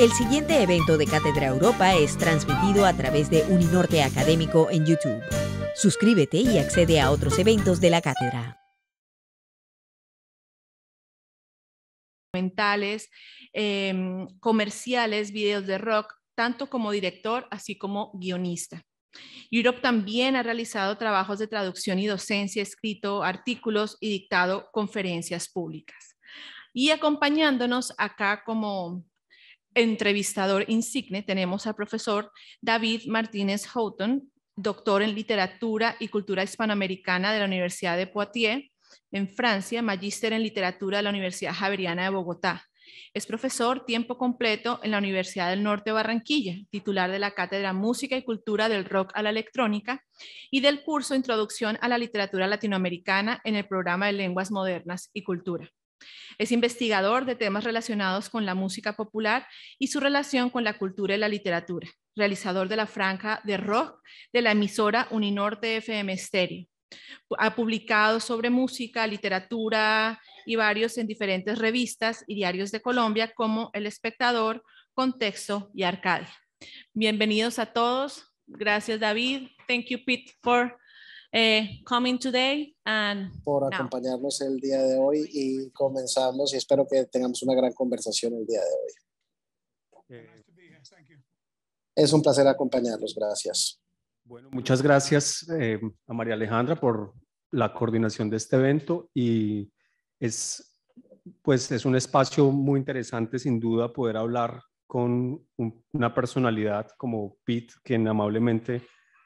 El siguiente evento de Cátedra Europa es transmitido a través de Uninorte Académico en YouTube. Suscríbete y accede a otros eventos de la cátedra. Documentales, comerciales, videos de rock, tanto como director, así como guionista. Europe también ha realizado trabajos de traducción y docencia, escrito artículos y dictado conferencias públicas. Y acompañándonos acá como entrevistador insigne tenemos al profesor David Martínez Houghton, doctor en literatura y cultura hispanoamericana de la Universidad de Poitiers, en Francia, magíster en literatura de la Universidad Javeriana de Bogotá. Es profesor tiempo completo en la Universidad del Norte de Barranquilla, titular de la Cátedra Música y Cultura del Rock a la Electrónica y del curso Introducción a la Literatura Latinoamericana en el programa de Lenguas Modernas y Cultura. Es investigador de temas relacionados con la música popular y su relación con la cultura y la literatura, realizador de la franja de rock de la emisora Uninorte FM Stereo. Ha publicado sobre música, literatura y varios en diferentes revistas y diarios de Colombia como El Espectador, Contexto y Arcadia. Bienvenidos a todos. Gracias, David. Thank you, Pete, for coming today. And por acompañarnos el día de hoy y comenzamos y espero que tengamos una gran conversación el día de hoy. Es un placer acompañarlos. Gracias. Bueno, muchas gracias a María Alejandra por la coordinación de este evento y es un espacio muy interesante sin duda poder hablar con una personalidad como Pete, quien amablemente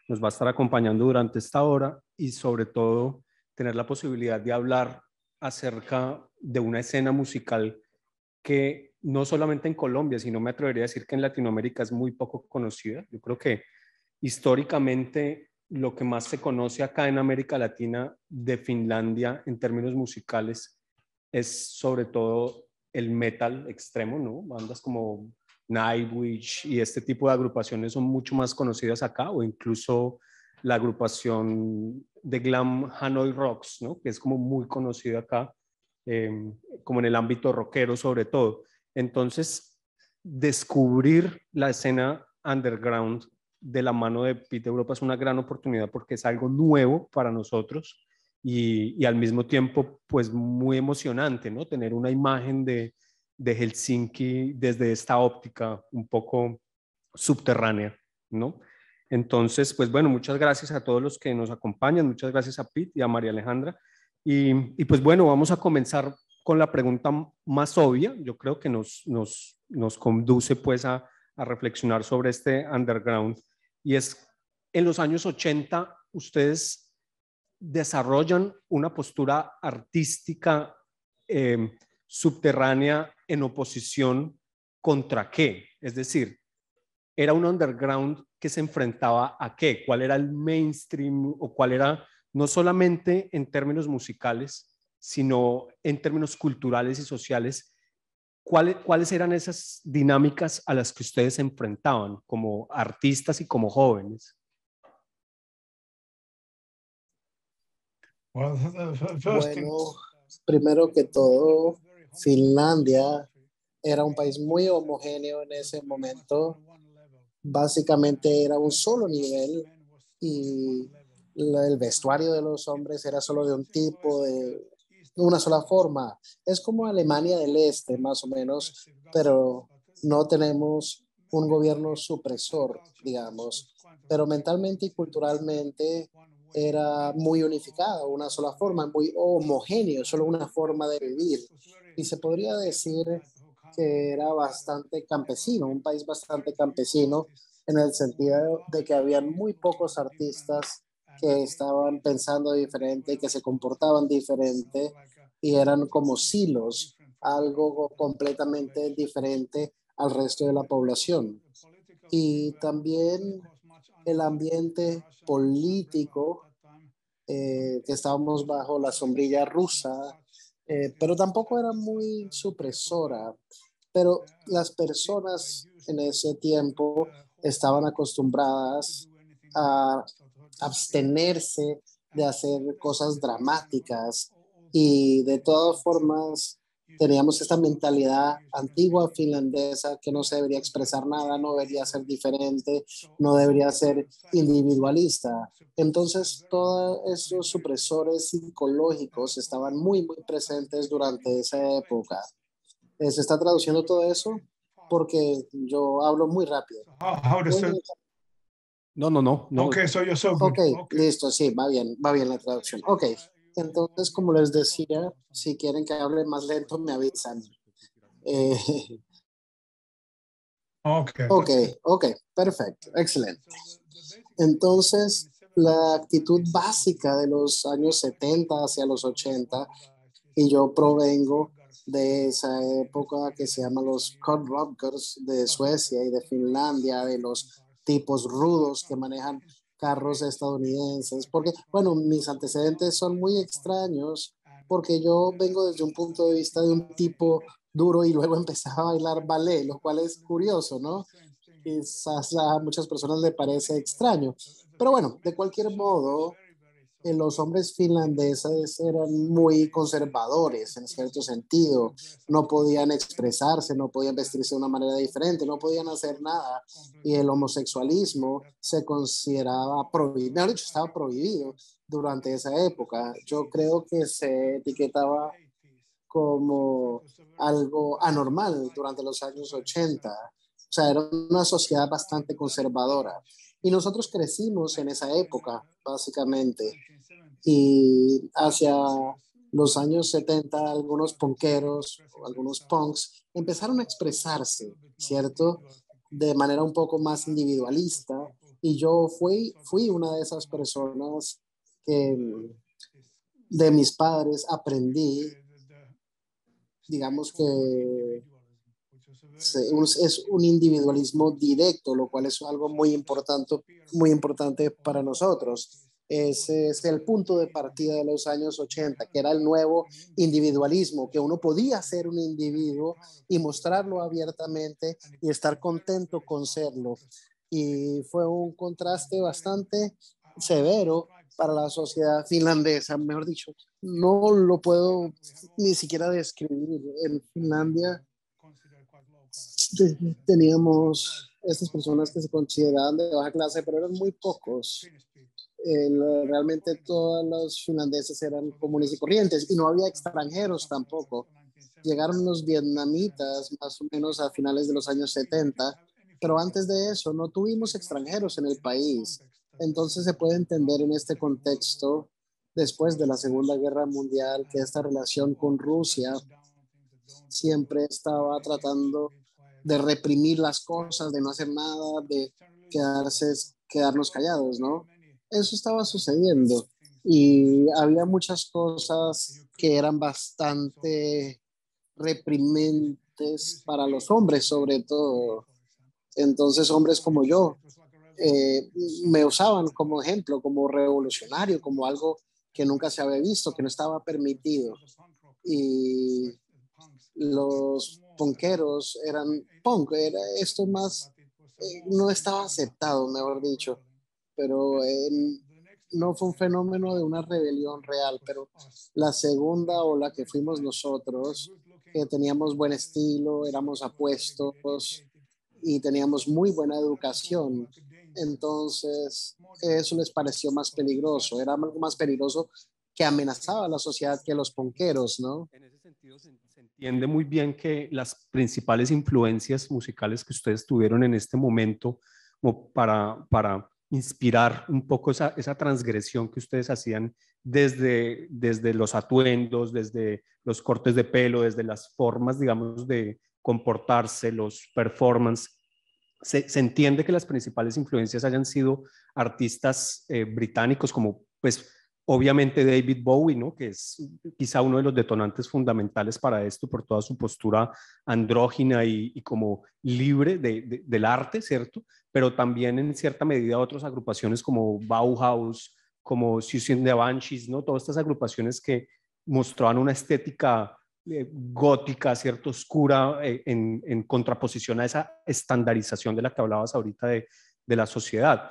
nos va a estar acompañando durante esta hora y sobre todo tener la posibilidad de hablar acerca de una escena musical que no solamente en Colombia, sino me atrevería a decir que en Latinoamérica es muy poco conocida. Yo creo que históricamente lo que más se conoce acá en América Latina de Finlandia en términos musicales es sobre todo el metal extremo, ¿no? Bandas como Nightwish y este tipo de agrupaciones son mucho más conocidas acá, o incluso la agrupación de glam Hanoi Rocks, ¿no? Que es como muy conocida acá, como en el ámbito rockero sobre todo. Entonces, descubrir la escena underground de la mano de Pete Europa es una gran oportunidad porque es algo nuevo para nosotros y al mismo tiempo pues muy emocionante, ¿no? Tener una imagen de Helsinki desde esta óptica un poco subterránea, ¿no? Entonces, pues bueno, muchas gracias a todos los que nos acompañan, muchas gracias a Pete y a María Alejandra y pues bueno, vamos a comenzar con la pregunta más obvia, yo creo que nos conduce pues a reflexionar sobre este underground y es, en los años 80 ustedes desarrollan una postura artística subterránea en oposición contra qué, es decir, era un underground que se enfrentaba a qué, cuál era el mainstream o cuál era, no solamente en términos musicales, sino en términos culturales y sociales, ¿cuáles eran esas dinámicas a las que ustedes se enfrentaban como artistas y como jóvenes? Bueno, primero que todo, Finlandia era un país muy homogéneo en ese momento. Básicamente era un solo nivel y el vestuario de los hombres era solo de un tipo, de una sola forma. Es como Alemania del Este, más o menos, pero no tenemos un gobierno supresor, digamos. Pero mentalmente y culturalmente era muy unificado, una sola forma, muy homogéneo, solo una forma de vivir. Y se podría decir que era bastante campesino, un país bastante campesino, en el sentido de que habían muy pocos artistas que estaban pensando diferente, que se comportaban diferente y eran como silos, algo completamente diferente al resto de la población. Y también el ambiente político, que estábamos bajo la sombrilla rusa, pero tampoco era muy supresora. Pero las personas en ese tiempo estaban acostumbradas a abstenerse de hacer cosas dramáticas y de todas formas teníamos esta mentalidad antigua finlandesa que no se debería expresar nada, no debería ser diferente, no debería ser individualista. Entonces, todos esos supresores psicológicos estaban muy, muy presentes durante esa época. ¿Se está traduciendo todo eso? Porque yo hablo muy rápido. No. Okay, so you're so good. Ok, listo, sí, va bien la traducción. Ok, entonces, como les decía, si quieren que hable más lento, me avisan. Ok, perfecto, excelente. Entonces, la actitud básica de los años 70 hacia los 80, y yo provengo de esa época que se llama los rockers de Suecia y de Finlandia, de los tipos rudos que manejan carros estadounidenses, porque, bueno, mis antecedentes son muy extraños, porque yo vengo desde un punto de vista de un tipo duro y luego empezaba a bailar ballet, lo cual es curioso, ¿no? Quizás a muchas personas le parece extraño, pero bueno, de cualquier modo, los hombres finlandeses eran muy conservadores en cierto sentido, no podían expresarse, no podían vestirse de una manera diferente, no podían hacer nada, y el homosexualismo se consideraba prohibido, mejor dicho, estaba prohibido durante esa época. Yo creo que se etiquetaba como algo anormal durante los años 80. O sea, era una sociedad bastante conservadora. Y nosotros crecimos en esa época, básicamente. Y hacia los años 70, algunos punkeros, algunos punks, empezaron a expresarse, ¿cierto? De manera un poco más individualista. Y yo fui una de esas personas que de mis padres aprendí, digamos que es un individualismo directo, lo cual es algo muy importante para nosotros. Ese es el punto de partida de los años 80, que era el nuevo individualismo, que uno podía ser un individuo y mostrarlo abiertamente y estar contento con serlo. Y fue un contraste bastante severo para la sociedad finlandesa, mejor dicho. No lo puedo ni siquiera describir. En Finlandia teníamos estas personas que se consideraban de baja clase, pero eran muy pocos. Realmente todos los finlandeses eran comunes y corrientes y no había extranjeros tampoco. Llegaron los vietnamitas más o menos a finales de los años 70, pero antes de eso no tuvimos extranjeros en el país. Entonces se puede entender en este contexto, después de la Segunda Guerra Mundial, que esta relación con Rusia siempre estaba tratando de reprimir las cosas, de no hacer nada, de quedarnos callados, ¿no? Eso estaba sucediendo y había muchas cosas que eran bastante reprimentes para los hombres, sobre todo. Entonces, hombres como yo me usaban como ejemplo, como revolucionario, como algo que nunca se había visto, que no estaba permitido. Y los punkeros eran punk, era esto más, no estaba aceptado, mejor dicho, pero no fue un fenómeno de una rebelión real, pero la segunda ola que fuimos nosotros, que teníamos buen estilo, éramos apuestos y teníamos muy buena educación, entonces eso les pareció más peligroso, era algo más peligroso que amenazaba a la sociedad que los punkeros, ¿no? En ese sentido, se entiende muy bien que las principales influencias musicales que ustedes tuvieron en este momento, como para inspirar un poco esa transgresión que ustedes hacían desde los atuendos, desde los cortes de pelo, desde las formas, digamos, de comportarse, los performances. Se entiende que las principales influencias hayan sido artistas británicos como, pues, obviamente David Bowie, ¿no? Que es quizá uno de los detonantes fundamentales para esto por toda su postura andrógina y como libre del arte, ¿cierto? Pero también en cierta medida otras agrupaciones como Bauhaus, como Siouxsie and the Banshees, ¿no? Todas estas agrupaciones que mostraban una estética gótica, ¿cierto? Oscura, en contraposición a esa estandarización de la que hablabas ahorita de la sociedad.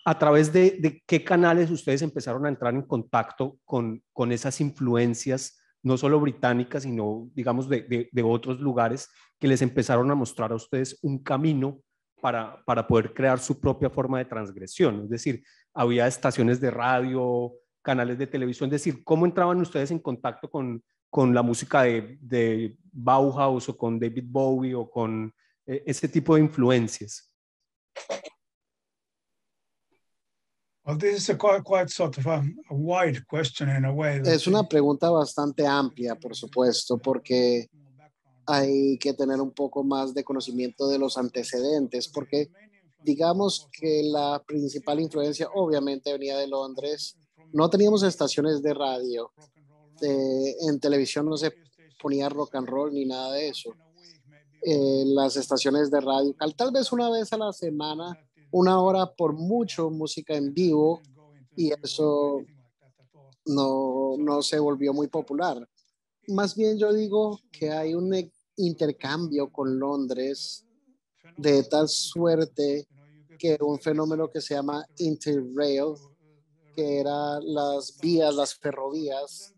¿A través de qué canales ustedes empezaron a entrar en contacto con esas influencias no solo británicas, sino, digamos, de otros lugares que les empezaron a mostrar a ustedes un camino para poder crear su propia forma de transgresión? Es decir, había estaciones de radio, canales de televisión, es decir, ¿cómo entraban ustedes en contacto con la música de Bauhaus o con David Bowie o con ese tipo de influencias? Well, this is a quite sort of a wide question in a way. Es una pregunta bastante amplia, por supuesto, porque hay que tener un poco más de conocimiento de los antecedentes, porque digamos que la principal influencia obviamente venía de Londres. No teníamos estaciones de radio, en televisión no se ponía rock and roll ni nada de eso. Las estaciones de radio, tal vez una vez a la semana, una hora por mucho, música en vivo, y eso no se volvió muy popular. Más bien yo digo que hay un intercambio con Londres de tal suerte que un fenómeno que se llama Interrail, que eran las vías, las ferrovías,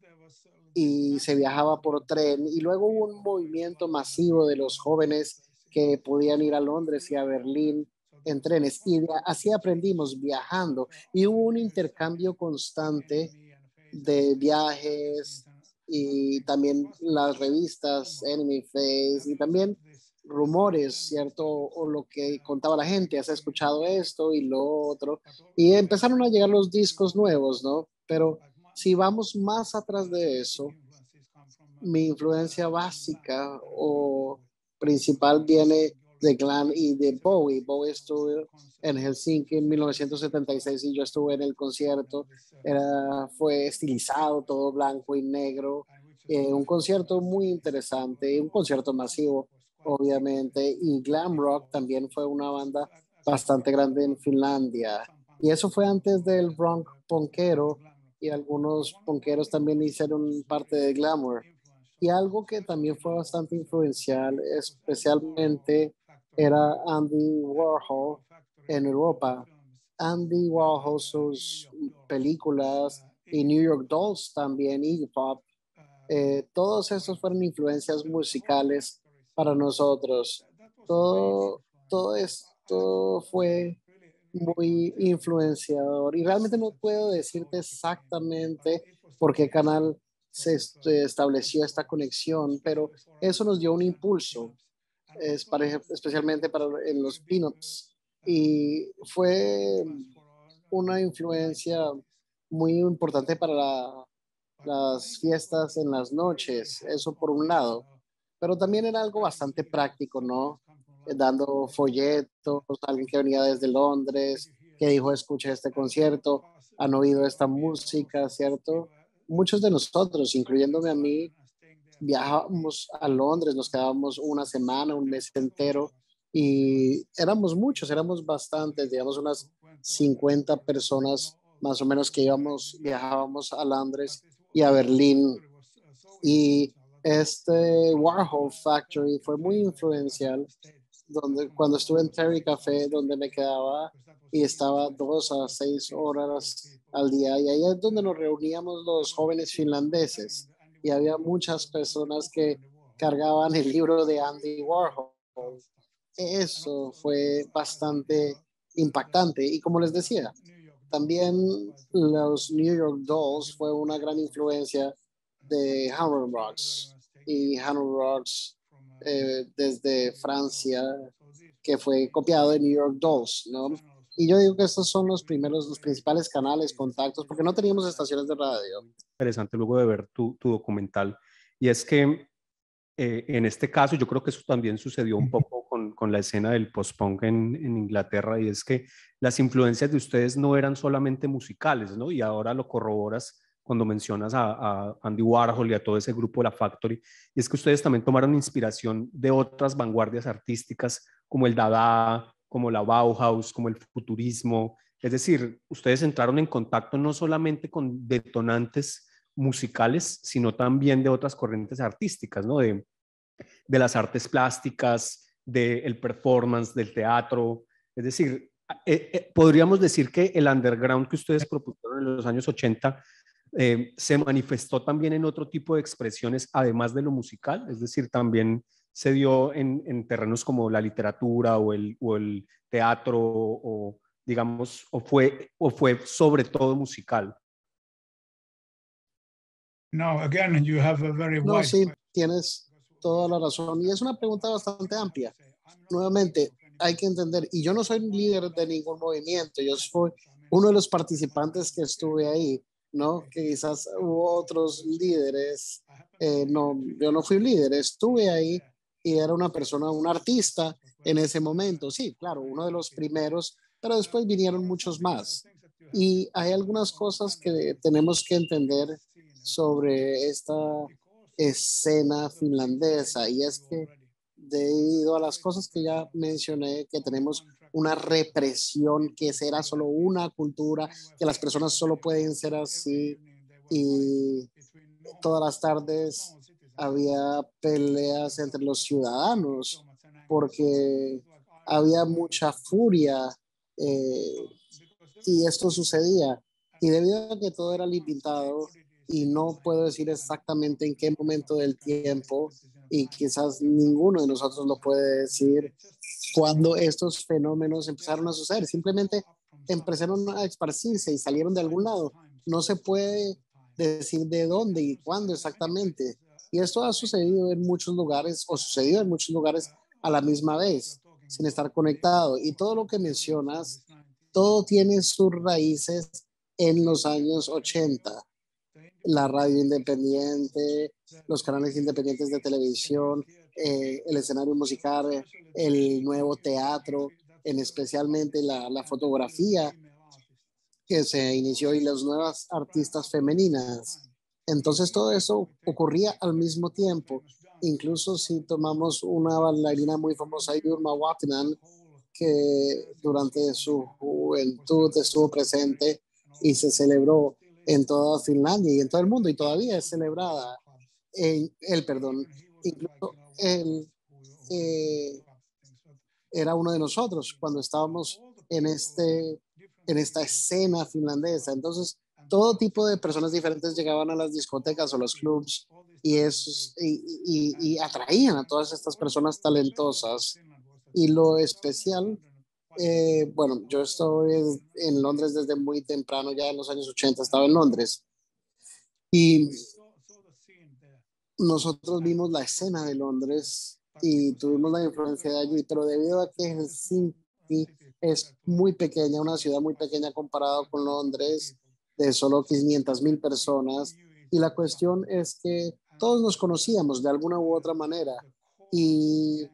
y se viajaba por tren, y luego hubo un movimiento masivo de los jóvenes que podían ir a Londres y a Berlín en trenes, y así aprendimos viajando, y hubo un intercambio constante de viajes, y también las revistas Enemy Face, y también rumores, ¿cierto? O lo que contaba la gente, has escuchado esto y lo otro, y empezaron a llegar los discos nuevos, ¿no? Pero si vamos más atrás de eso, mi influencia básica o principal viene de Glam y de Bowie. Bowie estuvo en Helsinki en 1976 y yo estuve en el concierto. Fue estilizado, todo blanco y negro. Un concierto muy interesante, un concierto masivo, obviamente. Y Glam Rock también fue una banda bastante grande en Finlandia. Y eso fue antes del rock punkero, y algunos punkeros también hicieron parte de Glamour. Y algo que también fue bastante influencial, especialmente, era Andy Warhol en Europa. Andy Warhol, sus películas, y New York Dolls también, Iggy Pop, todos esos fueron influencias musicales para nosotros. Todo esto fue muy influenciador, y realmente no puedo decirte exactamente por qué canal se estableció esta conexión, pero eso nos dio un impulso, especialmente en los pinups, y fue una influencia muy importante para las fiestas en las noches, eso por un lado, pero también era algo bastante práctico, ¿no? Dando folletos, alguien que venía desde Londres, que dijo, escucha este concierto, han oído esta música, ¿cierto? Muchos de nosotros, incluyéndome a mí, viajábamos a Londres, nos quedábamos una semana, un mes entero, y éramos muchos, éramos bastantes, digamos unas 50 personas más o menos que viajábamos a Londres y a Berlín. Y este Warhol Factory fue muy influencial, cuando estuve en Terry Café, donde me quedaba y estaba 2 a 6 horas al día, y ahí es donde nos reuníamos los jóvenes finlandeses, y había muchas personas que cargaban el libro de Andy Warhol. Eso fue bastante impactante, y como les decía, también los New York Dolls fue una gran influencia de Hammer Rocks, y Hammer Rocks desde Francia, que fue copiado de New York Dolls, ¿no? Y yo digo que estos son los principales canales, contactos, porque no teníamos estaciones de radio. Interesante luego de ver tu documental, y es que en este caso yo creo que eso también sucedió un poco con la escena del post-punk en Inglaterra, y es que las influencias de ustedes no eran solamente musicales, ¿no? Y ahora lo corroboras cuando mencionas a Andy Warhol y a todo ese grupo, la Factory, y es que ustedes también tomaron inspiración de otras vanguardias artísticas como el Dada, como la Bauhaus, como el futurismo. Es decir, ustedes entraron en contacto no solamente con detonantes musicales, sino también de otras corrientes artísticas, ¿no? De las artes plásticas, del performance, del teatro. Es decir, podríamos decir que el underground que ustedes propusieron en los años 80 se manifestó también en otro tipo de expresiones, además de lo musical, es decir, también se dio en terrenos como la literatura o el teatro, o digamos, o fue sobre todo musical. No, again, you have a very No, wide sí, question. tienes toda la razón. Y es una pregunta bastante amplia. Nuevamente, hay que entender, y yo no soy líder de ningún movimiento, yo soy uno de los participantes que estuve ahí, ¿no? Que quizás hubo otros líderes. No, yo no fui líder, estuve ahí y era una persona, un artista en ese momento. Sí, claro, uno de los primeros, pero después vinieron muchos más. Y hay algunas cosas que tenemos que entender sobre esta escena finlandesa, y es que debido a las cosas que ya mencioné, que tenemos una represión, que será solo una cultura, que las personas solo pueden ser así, y todas las tardes había peleas entre los ciudadanos porque había mucha furia, eh, y esto sucedía. Y debido a que todo era limitado, y no puedo decir exactamente en qué momento del tiempo, y quizás ninguno de nosotros lo puede decir, cuando estos fenómenos empezaron a suceder. Simplemente empezaron a esparcirse y salieron de algún lado. No se puede decir de dónde y cuándo exactamente. Y esto ha sucedido en muchos lugares, o sucedió en muchos lugares a la misma vez, sin estar conectado. Y todo lo que mencionas, todo tiene sus raíces en los años 80. La radio independiente, los canales independientes de televisión, el escenario musical, el nuevo teatro, en especialmente la fotografía que se inició, y las nuevas artistas femeninas. Entonces todo eso ocurría al mismo tiempo. Incluso si tomamos una bailarina muy famosa, Yurma Wapinan, que durante su juventud estuvo presente y se celebró en toda Finlandia y en todo el mundo, y todavía es celebrada en el perdón. Incluso él eh, era uno de nosotros cuando estábamos en esta escena finlandesa. Entonces, todo tipo de personas diferentes llegaban a las discotecas o los clubs, y, esos, y atraían a todas estas personas talentosas. Y lo especial, bueno, yo estoy en Londres desde muy temprano, ya en los años 80 estaba en Londres, y nosotros vimos la escena de Londres y tuvimos la influencia de allí, pero debido a que Helsinki es muy pequeña, una ciudad muy pequeña comparado con Londres, de solo 500,000 personas, y la cuestión es que todos nos conocíamos de alguna u otra manera, y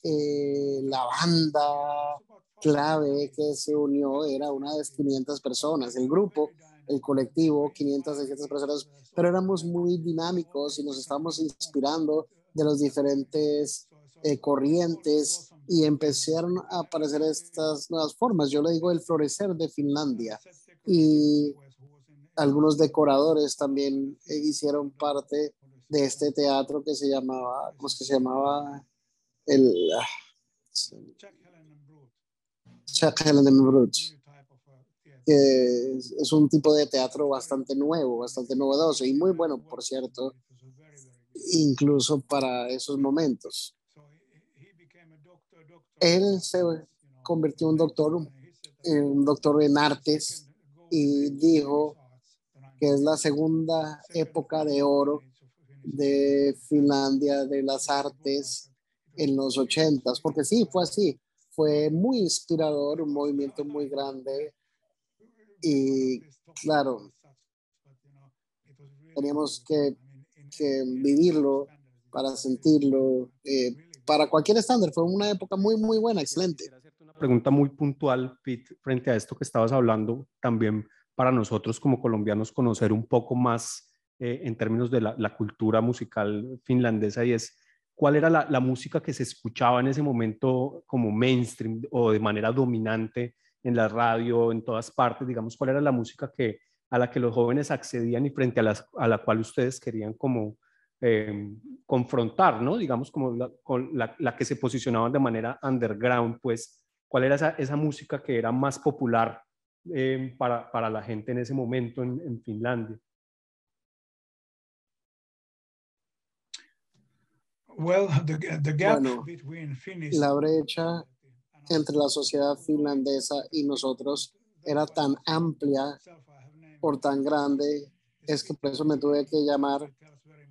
la banda clave que se unió era una de 500 personas, el grupo, el colectivo, 500, 600 personas, pero éramos muy dinámicos y nos estábamos inspirando de los diferentes corrientes, y empezaron a aparecer estas nuevas formas. Yo le digo el florecer de Finlandia, y algunos decoradores también hicieron parte de este teatro que se llamaba, ¿cómo es que se llamaba? El Jack Hellenbrut, que es un tipo de teatro bastante nuevo, bastante novedoso y muy bueno, por cierto, incluso para esos momentos. Él se convirtió en un doctor en artes, y dijo que es la segunda época de oro de Finlandia, de las artes en los 80s, porque sí, fue así, fue muy inspirador, un movimiento muy grande, y claro, teníamos que vivirlo para sentirlo, para cualquier estándar. Fue una época muy, muy buena, excelente. Quisiera hacerte una pregunta muy puntual, Pete, frente a esto que estabas hablando, también para nosotros como colombianos conocer un poco más en términos de la cultura musical finlandesa, y es, ¿cuál era la música que se escuchaba en ese momento como mainstream o de manera dominante en la radio, en todas partes? Digamos, ¿cuál era la música a la que los jóvenes accedían y frente a la cual ustedes querían como eh, confrontar, ¿no? Digamos, como con la que se posicionaban de manera underground, pues, ¿cuál era esa música que era más popular para la gente en ese momento en Finlandia? Well, the gap Bueno, between Finnish la brecha entre la sociedad finlandesa y nosotros era tan amplia, por tan grande, es que por eso me tuve que llamar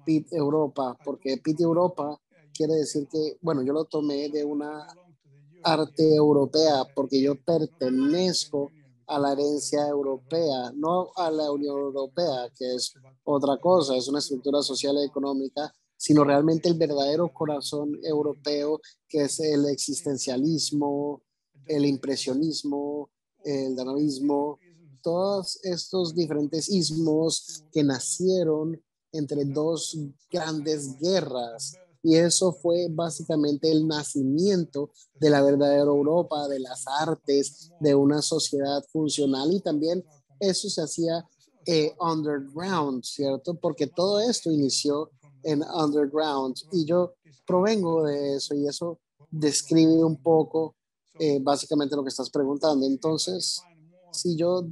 PIT Europa, porque PIT Europa quiere decir que, bueno, yo lo tomé de una arte europea, porque yo pertenezco a la herencia europea, no a la Unión Europea, que es otra cosa, es una estructura social y económica, sino realmente el verdadero corazón europeo, que es el existencialismo, el impresionismo, el dadaísmo, todos estos diferentes ismos que nacieron entre dos grandes guerras. Y eso fue básicamente el nacimiento de la verdadera Europa, de las artes, de una sociedad funcional, y también eso se hacía underground, ¿cierto? Porque todo esto inició en underground y yo provengo de eso y eso describe un poco básicamente lo que estás preguntando. Entonces, si yo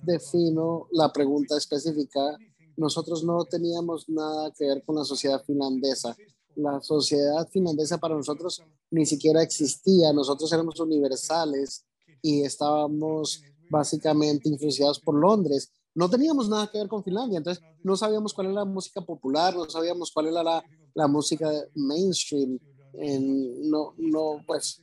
defino la pregunta específica, nosotros no teníamos nada que ver con la sociedad finlandesa. La sociedad finlandesa para nosotros ni siquiera existía. Nosotros éramos universales y estábamos básicamente influenciados por Londres. No teníamos nada que ver con Finlandia, entonces no sabíamos cuál era la música popular, no sabíamos cuál era la música mainstream. No, pues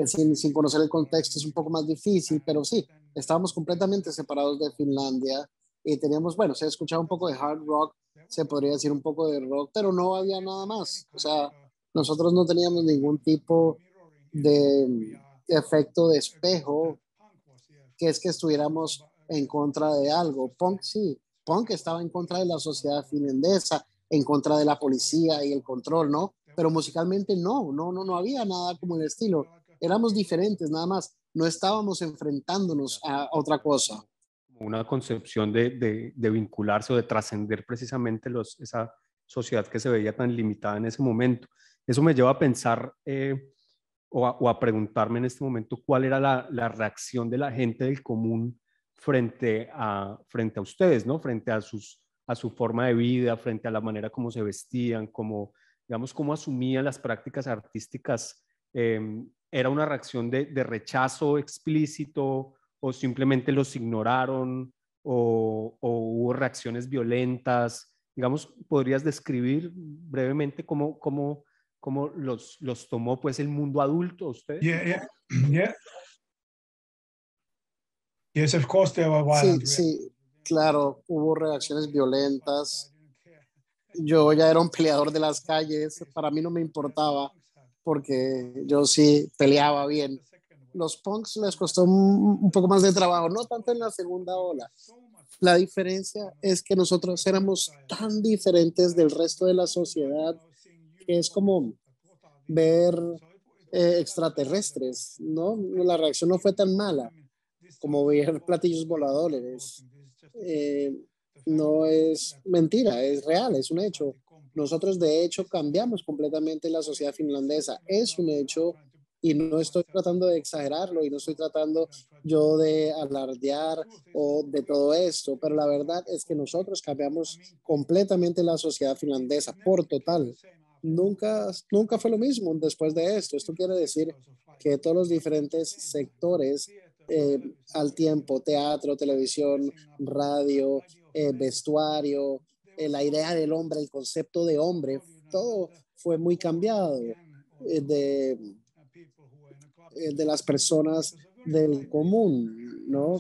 sin conocer el contexto es un poco más difícil, pero sí, estábamos completamente separados de Finlandia y teníamos, bueno, se escuchaba un poco de hard rock, se podría decir un poco de rock, pero no había nada más. O sea, nosotros no teníamos ningún tipo de efecto de espejo, que es que estuviéramos en contra de algo. Punk sí, Punk estaba en contra de la sociedad finlandesa, en contra de la policía y el control, ¿no? Pero musicalmente no había nada como el estilo. Éramos diferentes, nada más. No estábamos enfrentándonos a otra cosa. Una concepción de vincularse o de trascender precisamente esa sociedad que se veía tan limitada en ese momento. Eso me lleva a pensar o a preguntarme en este momento cuál era la reacción de la gente del común frente a ustedes, ¿no? Frente a su forma de vida, frente a la manera como se vestían, como, digamos, cómo asumían las prácticas artísticas. ¿Era una reacción de rechazo explícito o simplemente los ignoraron o hubo reacciones violentas? Digamos, ¿podrías describir brevemente cómo los tomó pues el mundo adulto ustedes? Yeah. Yes, of course there were violent Sí, claro, hubo reacciones violentas. Yo ya era un peleador de las calles, para mí no me importaba porque yo sí peleaba bien. Los punks les costó un poco más de trabajo, no tanto en la segunda ola. La diferencia es que nosotros éramos tan diferentes del resto de la sociedad que es como ver extraterrestres, ¿no? La reacción no fue tan mala como ver platillos voladores. Eh, no es mentira, es real, es un hecho. Nosotros de hecho cambiamos completamente la sociedad finlandesa, es un hecho y no estoy tratando de exagerarlo y no estoy tratando yo de alardear o de todo esto, pero la verdad es que nosotros cambiamos completamente la sociedad finlandesa por total. Nunca fue lo mismo después de esto. Esto quiere decir que todos los diferentes sectores al tiempo, teatro, televisión, radio, vestuario, la idea del hombre, el concepto de hombre, todo fue muy cambiado de las personas del común, ¿no?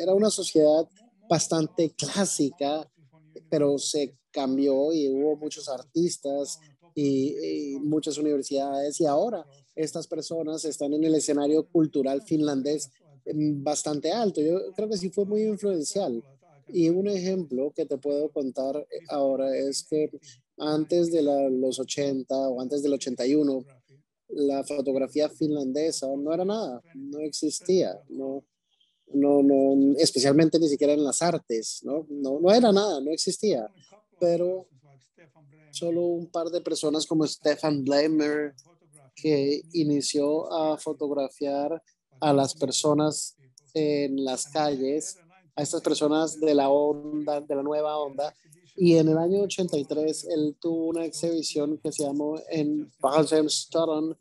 Era una sociedad bastante clásica, pero se cambió y hubo muchos artistas y muchas universidades y ahora estas personas están en el escenario cultural finlandés bastante alto. Yo creo que sí fue muy influencial. Y un ejemplo que te puedo contar ahora es que antes de los 80 o antes del 81, la fotografía finlandesa no era nada, no existía, especialmente ni siquiera en las artes, no era nada, no existía. Pero solo un par de personas como Stefan Bleimer, que inició a fotografiar a las personas en las calles, a estas personas de la onda, de la nueva onda, Y en el año 83, él tuvo una exhibición que se llamó en Vasastören,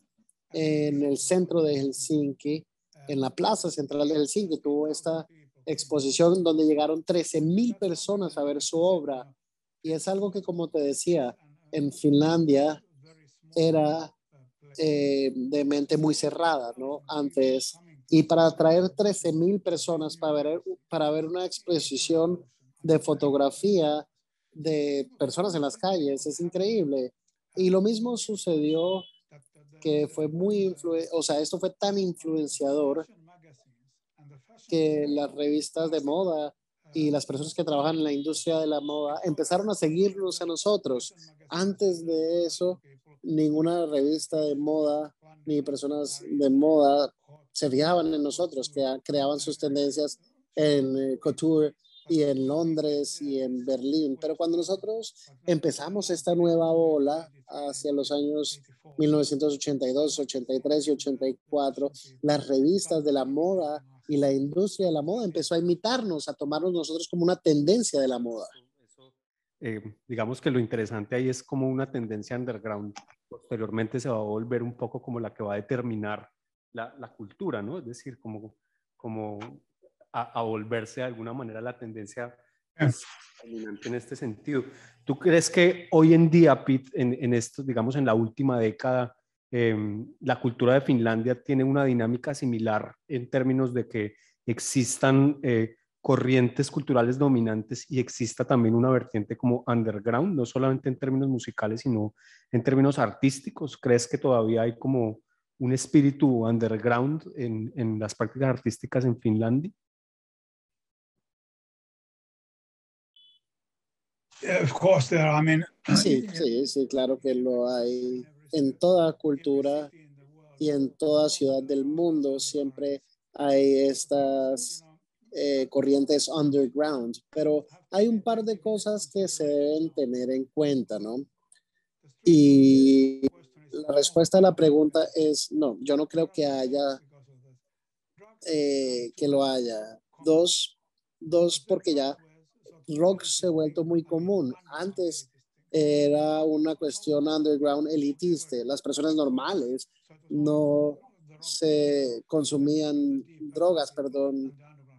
en el centro de Helsinki, en la plaza central de Helsinki. Tuvo esta exposición donde llegaron 13,000 personas a ver su obra. Y es algo que, como te decía, en Finlandia era de mente muy cerrada, ¿no? Antes, y para atraer 13,000 personas para ver una exposición de fotografía de personas en las calles, es increíble. Y lo mismo sucedió que fue o sea, esto fue tan influenciador que las revistas de moda y las personas que trabajan en la industria de la moda empezaron a seguirnos a nosotros. Antes de eso, ninguna revista de moda ni personas de moda se fijaban en nosotros, que creaban sus tendencias en couture y en Londres y en Berlín. Pero cuando nosotros empezamos esta nueva ola hacia los años 1982, 83 y 84, las revistas de la moda y la industria de la moda empezó a imitarnos, a tomarnos nosotros como una tendencia de la moda. Digamos que lo interesante ahí es como una tendencia underground. Posteriormente se va a volver un poco como la que va a determinar la cultura, ¿no? Es decir, como a volverse de alguna manera la tendencia dominante en este sentido. ¿Tú crees que hoy en día, Pete, en esto, digamos, en la última década, la cultura de Finlandia tiene una dinámica similar en términos de que existan corrientes culturales dominantes y exista también una vertiente como underground, no solamente en términos musicales, sino en términos artísticos? ¿Crees que todavía hay como un espíritu underground en las prácticas artísticas en Finlandia? Of course, there. I mean, sí, claro que lo hay en toda cultura y en toda ciudad del mundo. Siempre hay estas corrientes underground, pero hay un par de cosas que se deben tener en cuenta, ¿no? Y la respuesta a la pregunta es no, yo no creo que haya, que lo haya. Dos, porque ya rock se ha vuelto muy común. Antes era una cuestión underground elitista. Las personas normales no se consumían drogas, perdón.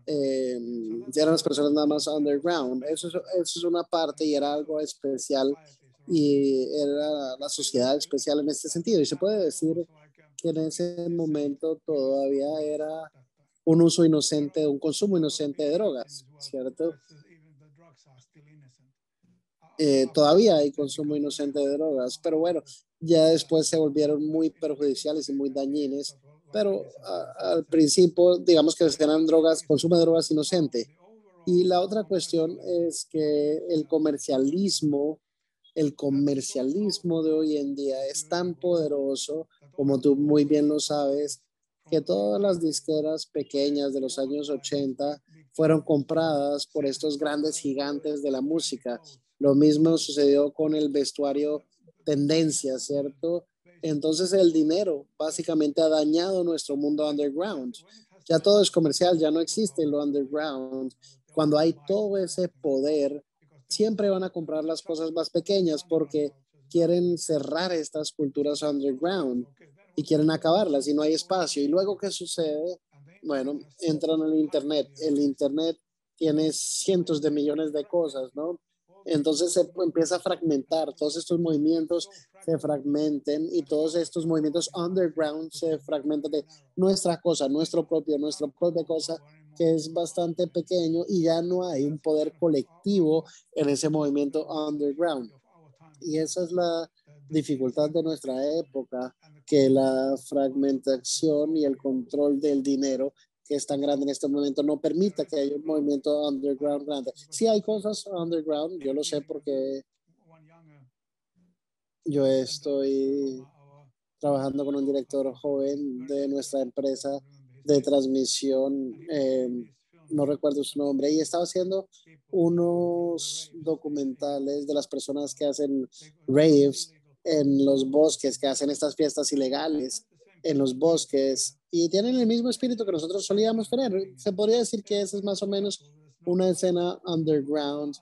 Eran las personas nada más underground. Eso es una parte y era algo especial y era la sociedad especial en este sentido. Y se puede decir que en ese momento todavía era un uso inocente, un consumo inocente de drogas, ¿cierto? Todavía hay consumo inocente de drogas, pero bueno, ya después se volvieron muy perjudiciales y muy dañinas, pero al principio, digamos que eran drogas, consumo de drogas inocente. Y la otra cuestión es que el comercialismo de hoy en día es tan poderoso, como tú muy bien lo sabes, que todas las disqueras pequeñas de los años 80 fueron compradas por estos grandes gigantes de la música. Lo mismo sucedió con el vestuario tendencia, ¿cierto? Entonces el dinero básicamente ha dañado nuestro mundo underground. Ya todo es comercial, ya no existe lo underground. Cuando hay todo ese poder, siempre van a comprar las cosas más pequeñas porque quieren cerrar estas culturas underground y quieren acabarlas y no hay espacio. Y luego, ¿qué sucede? Bueno, entran al Internet. El Internet tiene cientos de millones de cosas, ¿no? Entonces se empieza a fragmentar, todos estos movimientos se fragmenten y todos estos movimientos underground se fragmentan de nuestra cosa, nuestra propia cosa, que es bastante pequeño y ya no hay un poder colectivo en ese movimiento underground. Y esa es la dificultad de nuestra época, que la fragmentación y el control del dinero que es tan grande en este momento no permita que haya un movimiento underground grande. Sí hay cosas underground, yo lo sé porque yo estoy trabajando con un director joven de nuestra empresa de transmisión, no recuerdo su nombre, y estaba haciendo unos documentales de las personas que hacen raves en los bosques, que hacen estas fiestas ilegales en los bosques, y tienen el mismo espíritu que nosotros solíamos tener. Se podría decir que esa es más o menos una escena underground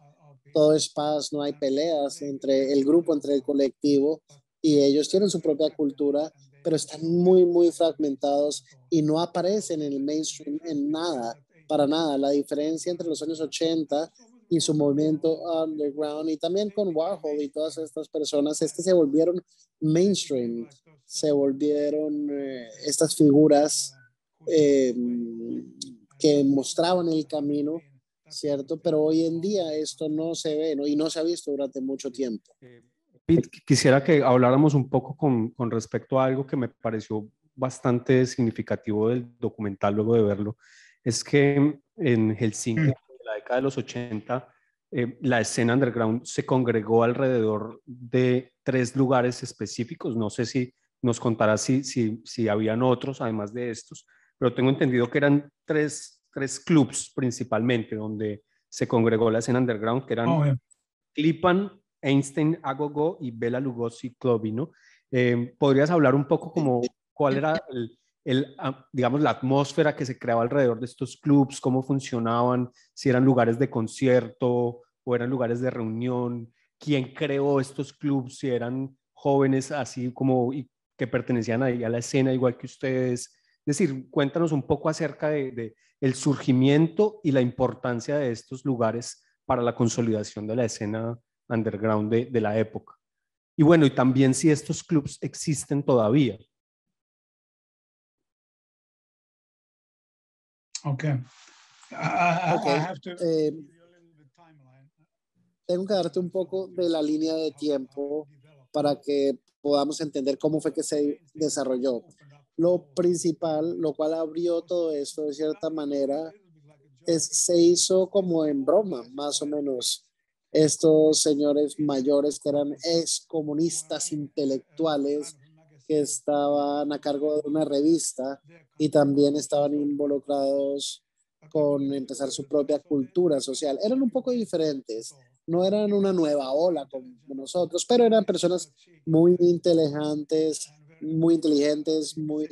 todo es paz, no hay peleas entre el grupo, entre el colectivo, y ellos tienen su propia cultura, pero están muy, muy fragmentados y no aparecen en el mainstream en nada, para nada. La diferencia entre los años 80 y su movimiento underground y también con Warhol y todas estas personas es que se volvieron mainstream, se volvieron estas figuras eh, que mostraban el camino, ¿cierto? Pero hoy en día esto no se ve, ¿no? Y no se ha visto durante mucho tiempo. Pete, quisiera que habláramos un poco con respecto a algo que me pareció bastante significativo del documental luego de verlo. Es que en Helsinki, en la década de los 80, la escena underground se congregó alrededor de 3 lugares específicos. No sé si nos contarás si habían otros, además de estos, pero tengo entendido que eran tres clubs principalmente donde se congregó la escena underground, que eran Clipan, Einstein Agogo y Bela Lugosi Club, ¿no? ¿Podrías hablar un poco como cuál era digamos, la atmósfera que se creaba alrededor de estos clubs, cómo funcionaban, si eran lugares de concierto o eran lugares de reunión, quién creó estos clubs, si eran jóvenes así como y que pertenecían ahí a la escena igual que ustedes? Es decir, cuéntanos un poco acerca de el surgimiento y la importancia de estos lugares para la consolidación de la escena underground de la época. Y bueno, y también si estos clubs existen todavía. Okay. Okay. I have to Tengo que darte un poco de la línea de tiempo para que podamos entender cómo fue que se desarrolló. Lo principal, lo cual abrió todo esto de cierta manera, se hizo como en broma, más o menos. Estos señores mayores que eran excomunistas intelectuales que estaban a cargo de una revista y también estaban involucrados con empezar su propia cultura social. Eran un poco diferentes, no eran una nueva ola como nosotros, pero eran personas muy inteligentes, muy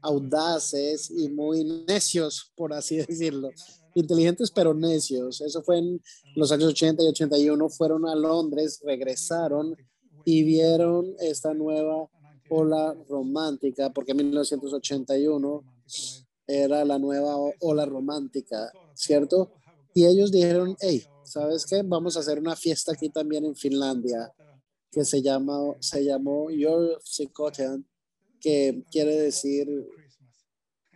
audaces y muy necios, por así decirlo. Inteligentes pero necios. Eso fue en los años 80 y 81. Fueron a Londres, regresaron y vieron esta nueva ola romántica, porque en 1981 era la nueva ola romántica, ¿cierto? Y ellos dijeron, hey, ¿sabes qué? Vamos a hacer una fiesta aquí también en Finlandia, que se llamó Jorsikkotian, que quiere decir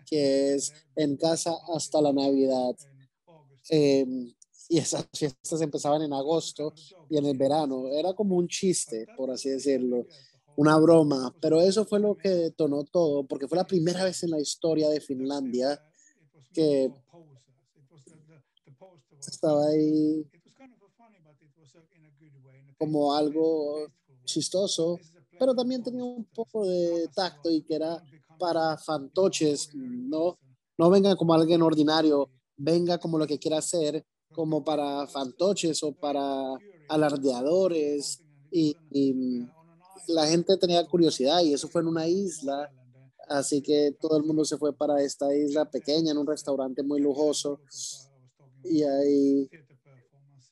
que es en casa hasta la Navidad. Eh, y esas fiestas empezaban en agosto y en el verano. Era como un chiste, por así decirlo, una broma, pero eso fue lo que detonó todo, porque fue la primera vez en la historia de Finlandia que estaba ahí como algo chistoso, pero también tenía un poco de tacto y que era para fantoches, no, no venga como alguien ordinario, venga como lo que quiera hacer, como para fantoches o para alardeadores y la gente tenía curiosidad y eso fue en una isla, así que todo el mundo se fue para esta isla pequeña en un restaurante muy lujoso y ahí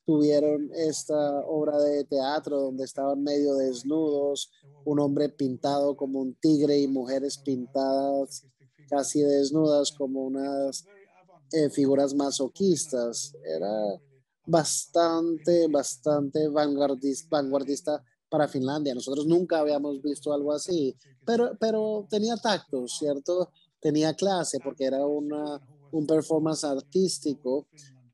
tuvieron esta obra de teatro donde estaban medio desnudos, un hombre pintado como un tigre y mujeres pintadas casi desnudas como unas figuras masoquistas. Era bastante vanguardista para Finlandia. Nosotros nunca habíamos visto algo así, pero tenía tacto, ¿cierto? Tenía clase porque era un performance artístico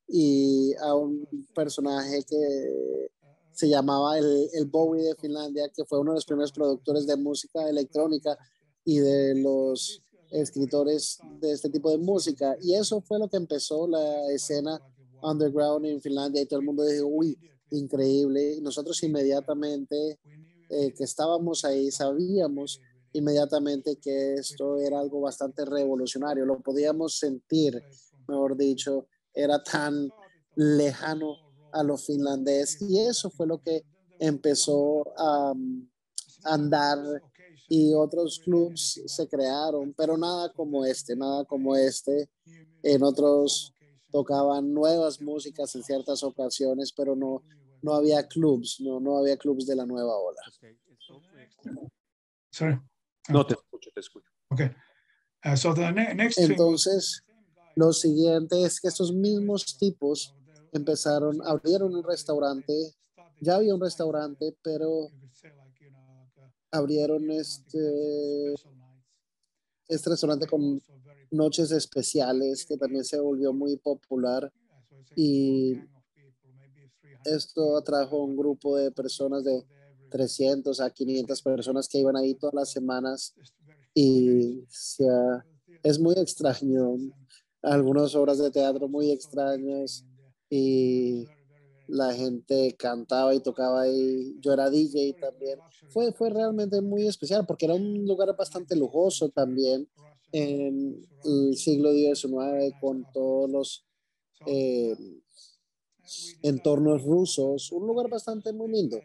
y a un personaje que se llamaba el Bowie de Finlandia, que fue uno de los primeros productores de música electrónica y de los escritores de este tipo de música. Y eso fue lo que empezó la escena underground en Finlandia y todo el mundo dijo, uy, increíble. Y nosotros inmediatamente que estábamos ahí sabíamos inmediatamente que esto era algo bastante revolucionario, lo podíamos sentir, mejor dicho, era tan lejano a lo finlandés y eso fue lo que empezó a andar y otros clubs se crearon, pero nada como este. En otros tocaban nuevas músicas en ciertas ocasiones, pero no había clubs, no había clubs de la nueva ola. Sorry. No, te escucho, te escucho. Okay. So the next thing. Entonces, lo siguiente es que estos mismos tipos abrieron un restaurante. Ya había un restaurante, pero abrieron este restaurante con noches especiales que también se volvió muy popular, y esto atrajo un grupo de personas de 300 a 500 personas que iban ahí todas las semanas, y es muy extraño, algunas obras de teatro muy extrañas, y la gente cantaba y tocaba, y yo era DJ también. Fue realmente muy especial porque era un lugar bastante lujoso también en el siglo XIX, con todos los entornos rusos, un lugar bastante muy lindo.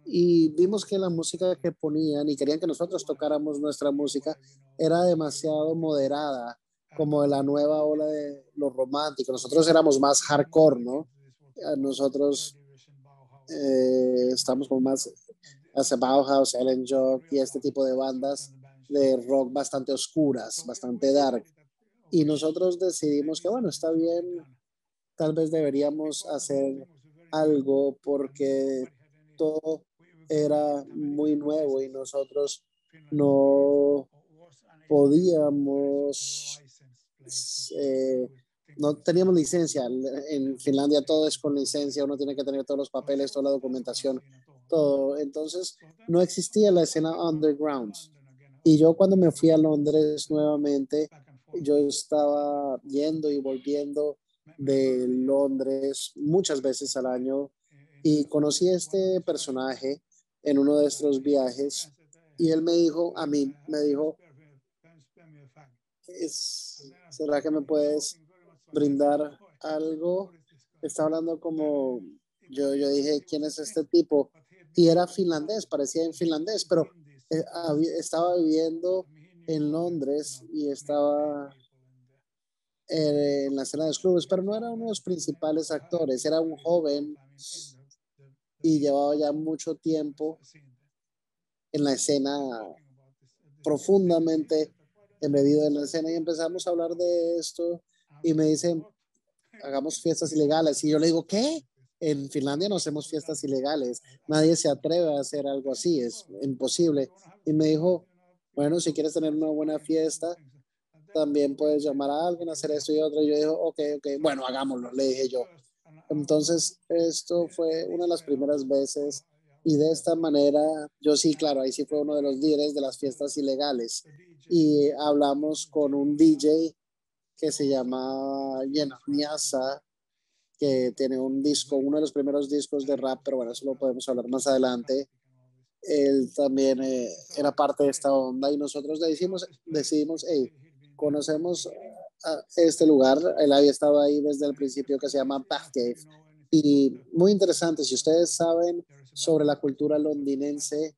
Y vimos que la música que ponían y querían que nosotros tocáramos nuestra música era demasiado moderada, como de la nueva ola de los románticos. Nosotros éramos más hardcore, ¿no? Nosotros estamos como más hacia Bauhaus, Ellen Jock y este tipo de bandas de rock bastante oscuras, bastante dark. Y nosotros decidimos que, bueno, está bien, tal vez deberíamos hacer algo porque todo era muy nuevo y nosotros no podíamos, no teníamos licencia. En Finlandia todo es con licencia, uno tiene que tener todos los papeles, toda la documentación, todo. Entonces no existía la escena underground. Y yo cuando me fui a Londres nuevamente, yo estaba yendo y volviendo de Londres muchas veces al año, y conocí a este personaje en uno de estos viajes, y él me dijo, ¿será que me puedes brindar algo? Está hablando como, yo dije, ¿quién es este tipo? Y era finlandés, parecía en finlandés, pero estaba viviendo en Londres y estaba en la escena de los clubes, pero no era uno de los principales actores, era un joven y llevaba ya mucho tiempo en la escena, profundamente embebido en la escena, y empezamos a hablar de esto y me dicen, hagamos fiestas ilegales, y yo le digo, ¿qué? En Finlandia no hacemos fiestas ilegales, nadie se atreve a hacer algo así, es imposible. Y me dijo, bueno, si quieres tener una buena fiesta, también puedes llamar a alguien a hacer esto y otro. Y yo dije, ok, bueno, hagámoslo, le dije yo. Entonces, esto fue una de las primeras veces, y de esta manera, yo sí, claro, ahí sí fue uno de los líderes de las fiestas ilegales, y hablamos con un DJ que se llama Jenna Miasa, que tiene un disco, uno de los primeros discos de rap, pero bueno, eso lo podemos hablar más adelante. Él también era parte de esta onda, y nosotros decidimos, hey, conocemos a este lugar, él había estado ahí desde el principio, que se llama Batcave, y muy interesante, si ustedes saben sobre la cultura londinense,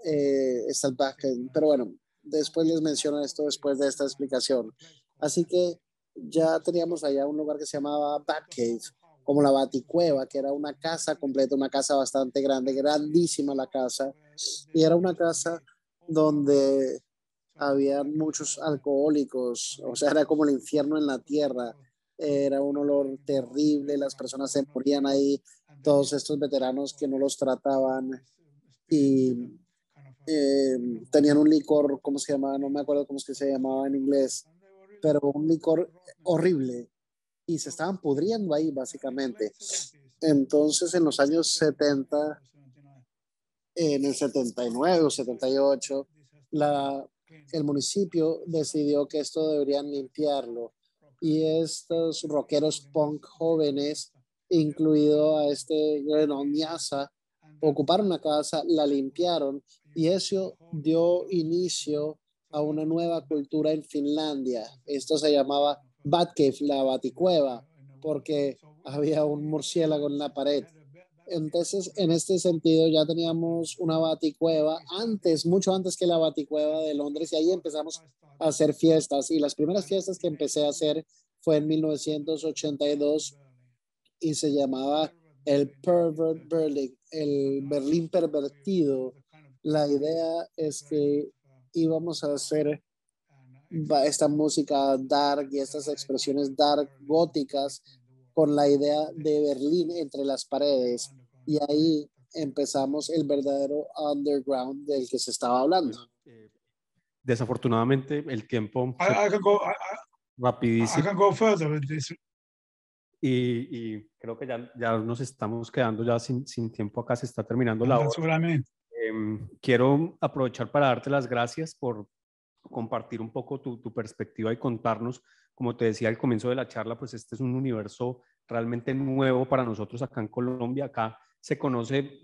está el Batcave, pero bueno, después les menciono esto después de esta explicación. Así que ya teníamos allá un lugar que se llamaba Batcave, como la Baticueva, que era una casa completa, una casa bastante grande, grandísima la casa, y era una casa donde había muchos alcohólicos, o sea, era como el infierno en la tierra, era un olor terrible, las personas se morían ahí, todos estos veteranos que no los trataban, y tenían un licor, ¿cómo se llamaba? No me acuerdo cómo es que se llamaba en inglés, pero un licor horrible, y se estaban pudriendo ahí básicamente. Entonces en los años 70, en el 79 o 78, el municipio decidió que esto deberían limpiarlo, y estos rockeros punk jóvenes, incluido a este Grenoñasa, ocuparon la casa, la limpiaron, y eso dio inicio a una nueva cultura en Finlandia. Esto se llamaba Batcave, la Baticueva, porque había un murciélago en la pared. Entonces, en este sentido, ya teníamos una Baticueva antes, mucho antes que la Baticueva de Londres, y ahí empezamos a hacer fiestas. Y las primeras fiestas que empecé a hacer fue en 1982, y se llamaba el pervert Berlin, el Berlín pervertido. La idea es que íbamos a hacer esta música dark y estas expresiones dark góticas con la idea de Berlín entre las paredes, y ahí empezamos el verdadero underground del que se estaba hablando. Desafortunadamente el tiempo I can go. rapidísimo. I can go further with this. Y creo que ya nos estamos quedando ya sin tiempo acá, se está terminando la hora. That's what I mean. Quiero aprovechar para darte las gracias por compartir un poco tu perspectiva y contarnos, como te decía al comienzo de la charla, pues este es un universo realmente nuevo para nosotros acá en Colombia. Acá se conoce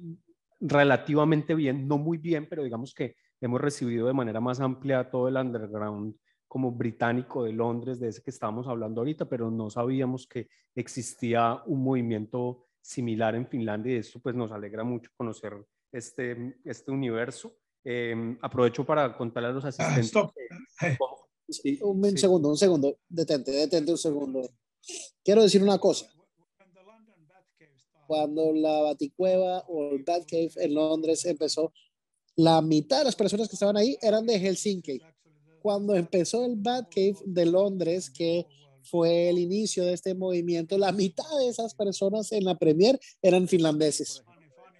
relativamente bien, no muy bien, pero digamos que hemos recibido de manera más amplia todo el underground como británico de Londres, de ese que estábamos hablando ahorita, pero no sabíamos que existía un movimiento similar en Finlandia, y esto pues nos alegra mucho conocer este universo. Aprovecho para contarle a los asistentes. Stop. Hey. Sí, un segundo, detente un segundo. Quiero decir una cosa. Cuando la Baticueva o el Batcave en Londres empezó, la mitad de las personas que estaban ahí eran de Helsinki. Cuando empezó el Batcave de Londres, que fue el inicio de este movimiento, la mitad de esas personas en la premier eran finlandeses.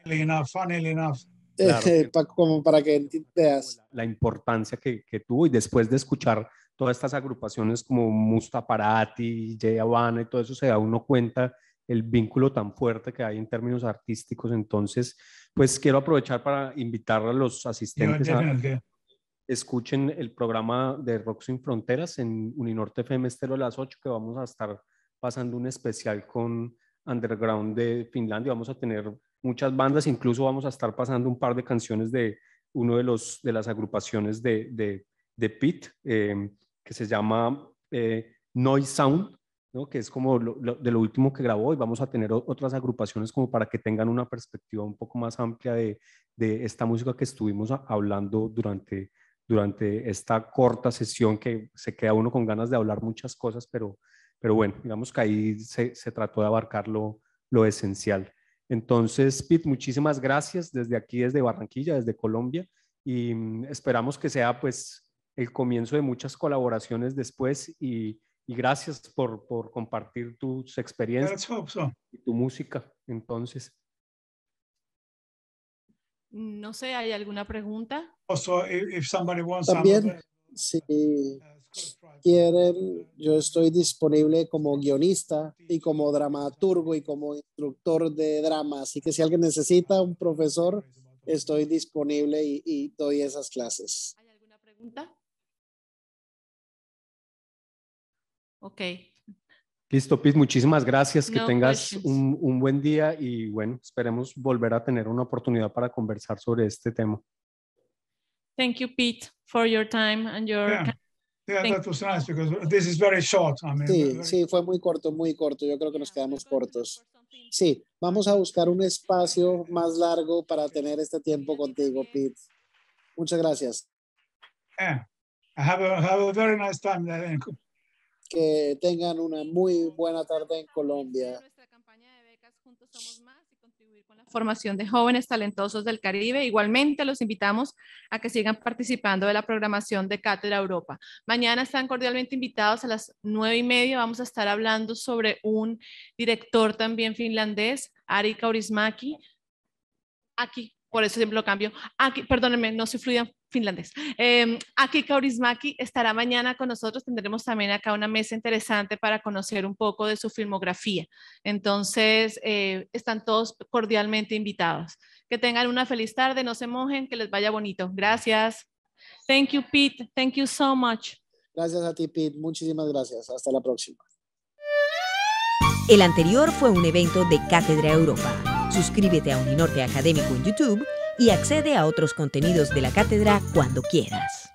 Funnily enough. Claro. Como para que veas la importancia que tuvo, y después de escuchar todas estas agrupaciones como Musta Parati, Jay Havana y todo eso, se da uno cuenta el vínculo tan fuerte que hay en términos artísticos. Entonces, pues quiero aprovechar para invitar a los asistentes a escuchen el programa de Rock Sin Fronteras en Uninorte FM Estéreo a las 8, que vamos a estar pasando un especial con underground de Finlandia. Vamos a tener muchas bandas, incluso vamos a estar pasando un par de canciones de uno de las agrupaciones de Pete, que se llama Noise Sound, ¿no? Que es como de lo último que grabó, y vamos a tener otras agrupaciones como para que tengan una perspectiva un poco más amplia de esta música que estuvimos hablando durante esta corta sesión, que se queda uno con ganas de hablar muchas cosas, pero bueno, digamos que ahí se trató de abarcar lo esencial. Entonces, Pete, muchísimas gracias desde aquí, desde Barranquilla, desde Colombia, y esperamos que sea pues el comienzo de muchas colaboraciones después, y gracias por compartir tus experiencias y tu música. Entonces, no sé, ¿hay alguna pregunta? Also, if somebody wants también, si quieren, yo estoy disponible como guionista y como dramaturgo y como instructor de drama, así que si alguien necesita un profesor, estoy disponible y doy esas clases. ¿Hay alguna pregunta? Ok. Listo, Pete, muchísimas gracias, que No tengas questions. un buen día, y bueno, esperemos volver a tener una oportunidad para conversar sobre este tema. Thank you, Pete, for your time and your... Yeah, that was nice because this is very short. I mean, Sí, fue muy corto. Yo creo que nos quedamos cortos. Sí, vamos a buscar un espacio más largo para tener este tiempo contigo, Pete. Muchas gracias. Yeah. Have a very nice time. Que tengan una muy buena tarde en Colombia. Nuestra campaña de becas Juntos Somos Más y contribuir con la formación de jóvenes talentosos del Caribe. Igualmente los invitamos a que sigan participando de la programación de Cátedra Europa. Mañana están cordialmente invitados a las 9:30. Vamos a estar hablando sobre un director también finlandés, Ari Kaurismäki. Aquí, por eso siempre lo cambio. Aquí, perdónenme, no soy fluida finlandés. Aki Kaurismäki estará mañana con nosotros. Tendremos también acá una mesa interesante para conocer un poco de su filmografía. Entonces, están todos cordialmente invitados. Que tengan una feliz tarde, no se mojen, que les vaya bonito. Gracias. Thank you, Pete. Thank you so much. Gracias a ti, Pete. Muchísimas gracias. Hasta la próxima. El anterior fue un evento de Cátedra Europa. Suscríbete a Uninorte Académico en YouTube y accede a otros contenidos de la cátedra cuando quieras.